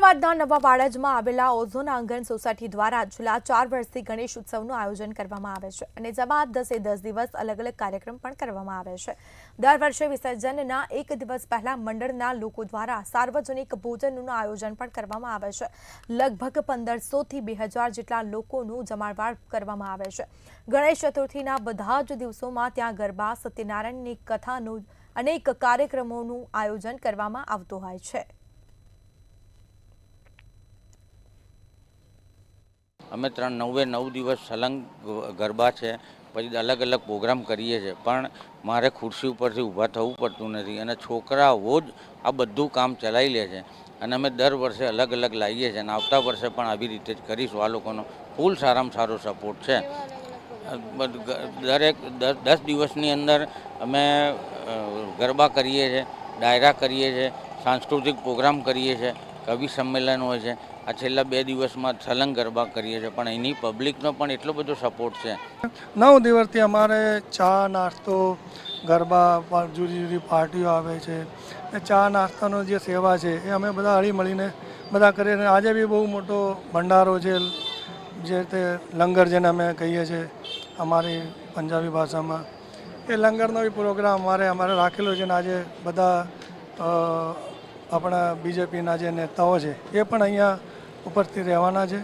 અમદાવાદના નવા વાડજમાં આવેલા ઓઝોન આંગણ સોસાયટી દ્વારા છેલ્લા 4 વર્ષથી ગણેશ ઉત્સવનું આયોજન કરવામાં આવે છે અને જેમાં 10 દિવસ અલગ અલગ કાર્યક્રમ પણ કરવામાં આવે છે। દર વર્ષે વિસર્જનના એક દિવસ પહેલા મંડળના લોકો દ્વારા સાર્વજનિક ભોજનનું આયોજન પણ કરવામાં આવે છે। લગભગ 1500 થી 2000 જેટલા લોકોનું જમાવટ કરવામાં આવે છે। ગણેશ ચતુર્થીના બધા જ દિવસોમાં ત્યાં ગરબા, સત્યનારાયણની કથાનું અનેક કાર્યક્રમોનું આયોજન કરવામાં આવતું હોય છે। અમે 9 દિવસ સલંગ ગરબા છે, પછી અલગ અલગ પ્રોગ્રામ કરીએ છીએ, પણ મારે ખુરશી ઉપરથી ઊભા થવું પડતું નથી અને છોકરાઓ જ આ બધું કામ ચલાવી લે છે અને અમે દર વર્ષે અલગ અલગ લાવીએ છીએ અને આવતા વર્ષે પણ આવી રીતે જ કરીશું। આ લોકોનો ફૂલ સારામાં સારો સપોર્ટ છે। દરેક 10 દિવસની અંદર અમે ગરબા કરીએ છીએ, ડાયરા કરીએ છીએ, સાંસ્કૃતિક પ્રોગ્રામ કરીએ છીએ, કવિ સંમેલન હોય છે। આ છેલ્લા 2 દિવસમાં સલંગ ગરબા કરીએ છીએ, પણ એની પબ્લિકનો પણ એટલો બધો સપોર્ટ છે। 9 દિવસથી અમારે ચા નાસ્તો ગરબા જુદી જુદી પાર્ટીઓ આવે છે એ ચા નાસ્તાનો જે સેવા છે એ અમે બધા હળી મળીને બધા કરીએ છીએ। આજે બી બહુ મોટો ભંડારો છે, જે તે લંગર જેને અમે કહીએ છીએ અમારી પંજાબી ભાષામાં, એ લંગરનો બી પ્રોગ્રામ અમારે રાખેલો છે અને આજે બધા આપણા બીજેપીના જે નેતાઓ છે એ પણ અહીંયા ઉપસ્થિત રહેવાના છે।